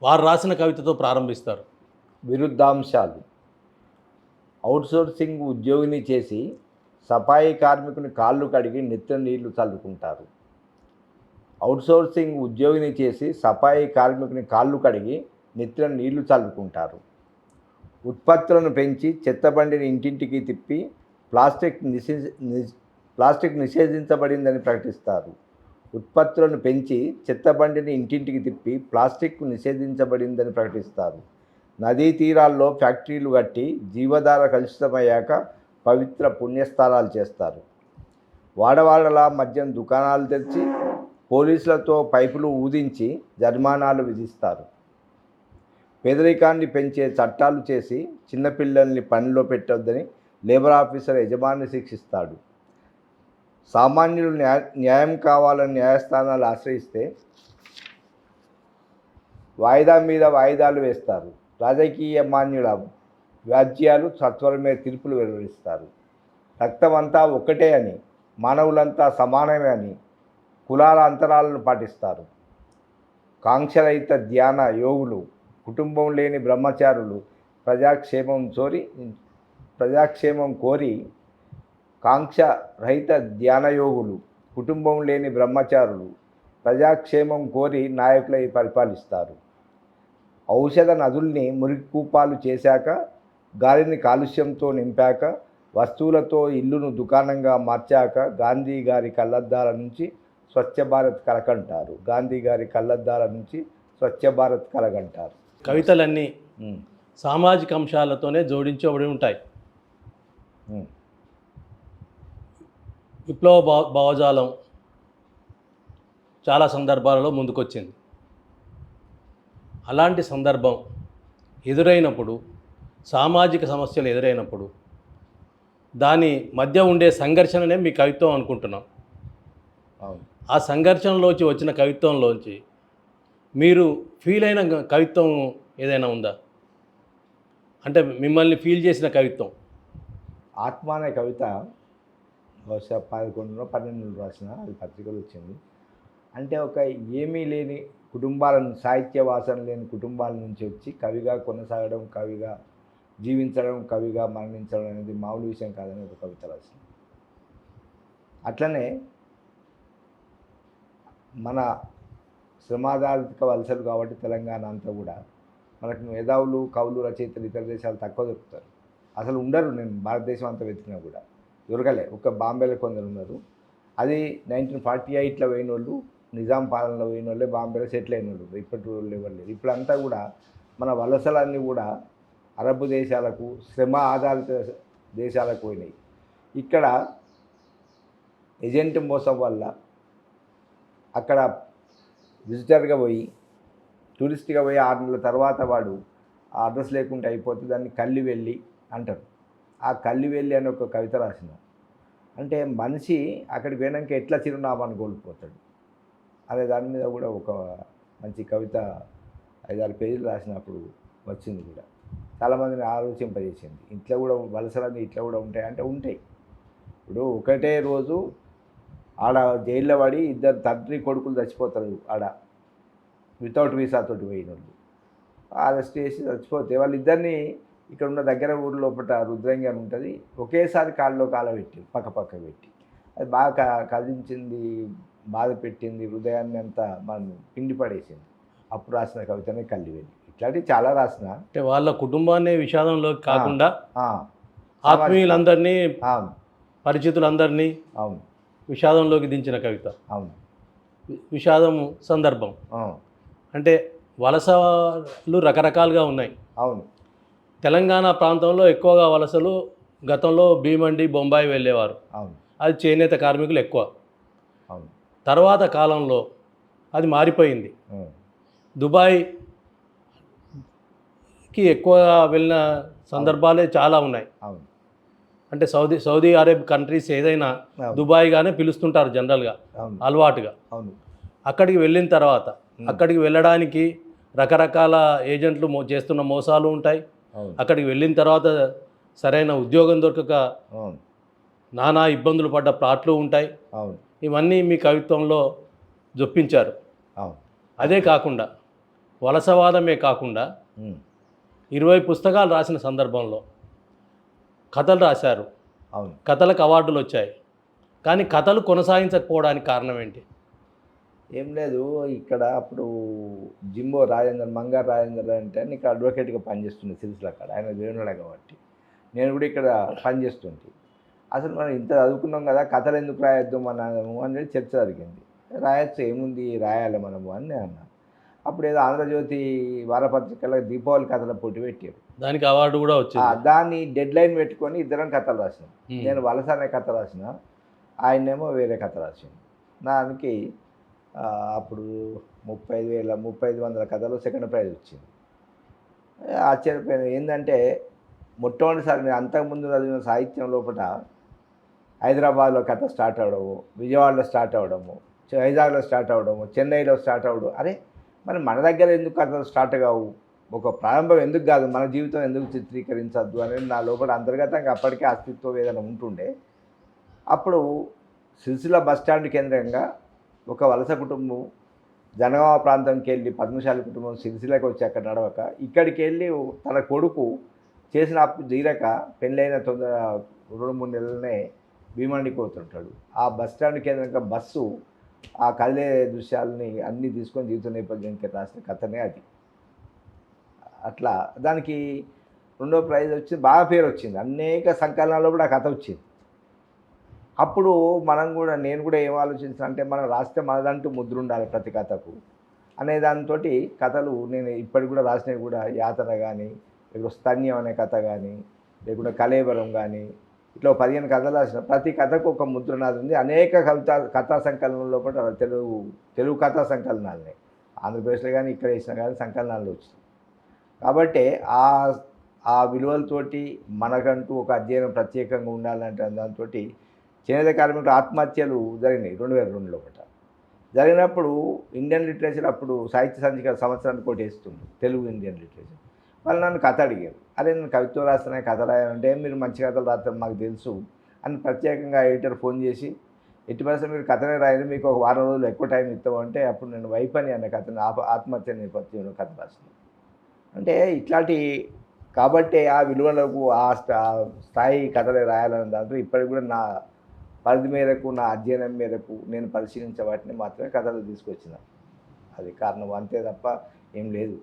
వారు రాసిన కవితతో ప్రారంభిస్తారు. విరుద్ధాంశాలు. అవుట్సోర్సింగ్ ఉద్యోగిని చేసి సఫాయి కార్మికుని కాళ్ళు కడిగి నెత్తిన నీళ్లు చల్లుకుంటారు. అవుట్సోర్సింగ్ ఉద్యోగిని చేసి సఫాయి కార్మికుని కాళ్ళు కడిగి నెత్తిన నీళ్లు చల్లుకుంటారు. ఉత్పత్తులను పెంచి చెత్తబండిని ఇంటింటికి తిప్పి ప్లాస్టిక్ నిషేధించబడిందని ప్రకటిస్తారు. ఉత్పత్తులను పెంచి చెత్తబండిని ఇంటింటికి తిప్పి ప్లాస్టిక్ నిషేధించబడిందని ప్రకటిస్తారు. నదీ తీరాల్లో ఫ్యాక్టరీలు కట్టి జీవధార కలుషితమయ్యాక పవిత్ర పుణ్యస్థానాలు చేస్తారు. వాడవాడలా మద్యం దుకాణాలు తెరిచి పోలీసులతో పైపులు ఊదించి జరిమానాలు విధిస్తారు. పేదరికాన్ని పెంచే చట్టాలు చేసి చిన్నపిల్లల్ని పనిలో పెట్టొద్దని లేబర్ ఆఫీసర్ యజమాని శిక్షిస్తాడు. సామాన్యులు న్యాయం కావాలని న్యాయస్థానాలు ఆశ్రయిస్తే వాయిదా మీద వాయిదాలు వేస్తారు. రాజకీయ మాన్యుల వ్యాజ్యాలు సత్వరమే తీర్పులు వెలువరిస్తారు. రక్తమంతా ఒక్కటే అని, మానవులంతా సమానమే అని కులాల అంతరాలను పాటిస్తారు. కాంక్షరహిత ధ్యాన యోగులు, కుటుంబం లేని బ్రహ్మచారులు ప్రజాక్షేమం కోరి కాంక్ష రహిత ధ్యానయోగులు, కుటుంబం లేని బ్రహ్మచారులు ప్రజాక్షేమం కోరి నాయకులై పరిపాలిస్తారు. ఔషధ నదుల్ని మురికి కూపాలు చేశాక, గాలిని కాలుష్యంతో నింపాక, వస్తువులతో ఇల్లును దుకాణంగా మార్చాక గాంధీ గారి కళ్ళద్దాల నుంచి స్వచ్ఛ భారత్ కలకంటారు. గాంధీ గారి కళ్ళద్దాల నుంచి స్వచ్ఛ భారత్ కలగంటారు. కవితలన్నీ సామాజిక అంశాలతోనే జోడించబడి ఉంటాయి. విప్లవ భావజాలం చాలా సందర్భాలలో ముందుకొచ్చింది. అలాంటి సందర్భం ఎదురైనప్పుడు, సామాజిక సమస్యలు ఎదురైనప్పుడు దాని మధ్య ఉండే సంఘర్షణనే మీ కవిత్వం అనుకుంటున్నాం. ఆ సంఘర్షణలోంచి వచ్చిన కవిత్వంలోంచి మీరు ఫీల్ అయిన కవిత్వం ఏదైనా ఉందా? అంటే మిమ్మల్ని ఫీల్ చేసిన కవిత్వం. ఆత్మ అనే కవిత బహుశా 11-12 రాసిన, అది పత్రికలు వచ్చింది. అంటే ఒక ఏమీ లేని కుటుంబాలను, సాహిత్య వాసన లేని కుటుంబాల నుంచి వచ్చి కవిగా కొనసాగడం, కవిగా జీవించడం, కవిగా మరణించడం అనేది మామూలు విషయం కాదని ఒక కవిత రాసింది. అట్లనే మన శ్రమాధారిత వలసలు కాబట్టి తెలంగాణ అంతా కూడా మనకు మేధావులు, కవులు, రచయితలు ఇతర దేశాలు తక్కువ దొరుకుతారు. అసలు ఉండరు. నేను భారతదేశం అంతా వెతికినా కూడా దొరకలే. ఒక బాంబేలో కొందరు ఉన్నారు. అది 1948లో పోయిన వాళ్ళు, నిజాం పాలనలో పోయిన వాళ్ళే బాంబేలో సెటిల్ అయిన వాళ్ళు. ఇప్పటి వాళ్ళు ఎవరు లేరు. ఇప్పుడంతా కూడా మన వలసలన్నీ కూడా అరబ్ దేశాలకు, శ్రమ ఆధారిత దేశాలకు పోయినాయి. ఇక్కడ ఏజెంట్ మోసం వల్ల అక్కడ విజిటర్గా పోయి, టూరిస్ట్గా పోయి 6 నెలల తర్వాత వాడు ఆ అడ్రస్ లేకుంటే అయిపోతే దాన్ని కల్లివెల్లి అంటారు. ఆ కల్లివెల్లి అని ఒక కవిత రాసిన. అంటే మనిషి అక్కడికి పోయినాక ఎట్లా చిరునామాను కోల్పోతాడు అనే దాని మీద కూడా ఒక మంచి కవిత 5-6 పేజీలు రాసినప్పుడు వచ్చింది కూడా. చాలామందిని ఆలోచింపజేసింది. ఇట్లా కూడా వలసలన్నీ ఇట్లా కూడా ఉంటాయి అంటే ఉంటాయి. ఇప్పుడు ఒకటే రోజు ఆడ జైల్లో పడి 2 తండ్రి కొడుకులు చచ్చిపోతారు. ఆడ వితౌట్ వీసాతోటి పోయిన వాళ్ళు అరెస్ట్ చేసి చచ్చిపోతే వాళ్ళిద్దరినీ ఇక్కడ ఉన్న దగ్గర ఊరు లోపల రుద్రంగి అని ఉంటుంది, ఒకేసారి కాళ్ళలో కాల పెట్టి పక్క పెట్టి అది బాగా కదిలించింది, బాధ పెట్టింది, హృదయాన్ని అంతా మనం పిండి పడేసింది. అప్పుడు రాసిన కవితనే కల్లివెల్లి. ఇట్లాంటివి చాలా రాసిన. అంటే వాళ్ళ కుటుంబాన్ని విషాదంలో కాకుండా ఆత్మీయులందరినీ, పరిచితులందరినీ అవును విషాదంలోకి దించిన కవిత. అవును. విషాదము సందర్భం అంటే వలసలు రకరకాలుగా ఉన్నాయి. అవును. తెలంగాణ ప్రాంతంలో ఎక్కువగా వలసలు గతంలో భీమండి, బొంబాయి వెళ్ళేవారు. అవును. అది చేనేత కార్మికులు ఎక్కువ. అవును. తర్వాత కాలంలో అది మారిపోయింది. దుబాయ్కి ఎక్కువగా వెళ్ళిన సందర్భాలే చాలా ఉన్నాయి. అవును. అంటే సౌదీ అరేబ్ కంట్రీస్ ఏదైనా దుబాయ్గానే పిలుస్తుంటారు జనరల్గా, అలవాటుగా. అవును. అక్కడికి వెళ్ళిన తర్వాత అక్కడికి వెళ్ళడానికి రకరకాల ఏజెంట్లు చేస్తున్న మోసాలు ఉంటాయి. అక్కడికి వెళ్ళిన తర్వాత సరైన ఉద్యోగం దొరకక నానా ఇబ్బందులు పడ్డ ప్లాట్లు ఉంటాయి. ఇవన్నీ మీ కవిత్వంలో జొప్పించారు. అదే కాకుండా వలసవాదమే కాకుండా ఉమ్, 20 పుస్తకాలు రాసిన సందర్భంలో కథలు రాశారు, అవును. కథలకు అవార్డులు వచ్చాయి, కానీ కథలు కొనసాగించకపోవడానికి కారణం ఏంటి? ఏం లేదు, ఇక్కడ అప్పుడు జింబో రాజేందర్, మంగారు రాజేందర్ అంటే ఇక్కడ అడ్వకేట్గా పనిచేస్తుండే సిరిసిల్ల అక్కడ, ఆయన దేవుడే కాబట్టి నేను కూడా ఇక్కడ పనిచేస్తుంటే అసలు మనం ఇంత చదువుకున్నాం కదా, కథలు ఎందుకు రాయొద్దు మనము అనేది చర్చ జరిగింది. రాయొచ్చు, ఏముంది రాయాలి మనము అని నేను అన్నాను. అప్పుడు ఏదో ఆంధ్రజ్యోతి వారపత్రికలో దీపావళి కథల పోటీ పెట్టారు. దానికి అవార్డు కూడా వచ్చింది. దాన్ని డెడ్ లైన్ పెట్టుకొని ఇద్దరం కథలు రాసినాం. Hmm. నేను వలస అనే కథ రాసిన, ఆయనేమో వేరే కథ రాసిండు. దానికి అప్పుడు 35,000 కథలో సెకండ్ ప్రైజ్ వచ్చింది. ఆశ్చర్యపోయాను. ఏంటంటే మొట్టమొదటిసారి నేను అంతకుముందు చదివిన సాహిత్యం లోపల హైదరాబాద్లో కథ స్టార్ట్ అవ్వడము, విజయవాడలో స్టార్ట్ అవ్వడము, వైజాగ్లో స్టార్ట్ అవ్వడము, చెన్నైలో స్టార్ట్ అవ్వడం. అరే మరి మన దగ్గర ఎందుకు కథలు స్టార్ట్ కావు, ఒక ప్రారంభం ఎందుకు కాదు, మన జీవితం ఎందుకు చిత్రీకరించద్దు అనేది నా లోపల అంతర్గతంగా అప్పటికే అస్తిత్వ వేదన ఉంటుండే. అప్పుడు సిరిసిల్ల బస్టాండ్ కేంద్రంగా ఒక వలస కుటుంబం జనగామ ప్రాంతంకి వెళ్ళి, పద్మశాలి కుటుంబం సిరిసిల్లకి వచ్చి అక్కడ నడవక ఇక్కడికి వెళ్ళి తన కొడుకు చేసిన అప్పు తీరక పెళ్ళైన 2-3 నెలలనే భీమండికి పోతుంటాడు. ఆ బస్టాండ్ కేంద్రంగా బస్సు ఆ కదిలే దృశ్యాలని అన్నీ తీసుకొని జీవిత నేపథ్యానికి రాసిన కథనే అది. అట్లా దానికి 2వ ప్రైజ్ వచ్చింది, బాగా పేరు వచ్చింది, అనేక సంకలనాల్లో కూడా ఆ కథ వచ్చింది. అప్పుడు నేను కూడా ఏం ఆలోచించాను అంటే, మనం రాస్తే మనదంటూ ముద్ర ఉండాలి ప్రతి కథకు అనే దాంతో కథలు నేను ఇప్పటికి కూడా రాసినవి కూడా యాతన కానీ, లేకపోతే స్తన్యం అనే కథ కానీ, లేకుంటే కలేబరం కానీ, ఇట్లా 15 కథలు రాసిన. ప్రతి కథకు ఒక ముద్ర నాది ఉంది. అనేక కథా సంకలనంలో కూడా తెలుగు కథా సంకలనాలనే ఆంధ్రప్రదేశ్లో కానీ ఇక్కడ వేసినా కానీ సంకలనాలు వచ్చినాయి. కాబట్టి ఆ విలువలతోటి మనకంటూ ఒక అధ్యయనం ప్రత్యేకంగా ఉండాలంటే దాంతో చేనేత కార్మికుల ఆత్మహత్యలు జరిగినాయి 2002లో ఒకట. జరిగినప్పుడు ఇండియన్ లిటరేచర్ అప్పుడు సాహిత్య సంచిక సంవత్సరానికి ఒకటి వేస్తుంది, తెలుగు ఇండియన్ లిటరేచర్. వాళ్ళు నన్ను కథ అడిగారు. అరే నేను కవిత్వం రాస్తున్నా, కథ రాయాలంటే మీరు మంచి కథలు రాస్తారు మాకు తెలుసు అని ప్రత్యేకంగా ఎడిటర్ ఫోన్ చేసి, ఎట్టి పరిస్థితి మీరు కథనే రాయని, మీకు ఒక వారం రోజులు ఎక్కువ టైం ఇస్తామంటే అప్పుడు నేను వైపని అనే కథను ఆత్మహత్య నేపథ్యంలో కథ రాస్తున్నాను. అంటే ఇట్లాంటి కాబట్టి ఆ విలువలకు ఆ స్థాయి కథలే రాయాలనే దాంట్లో ఇప్పటికి కూడా నా పరిధి మేరకు, నా అధ్యయనం మేరకు నేను పరిశీలించే వాటిని మాత్రమే కథలు తీసుకొచ్చిన. అది కారణం, అంతే తప్ప ఏం లేదు.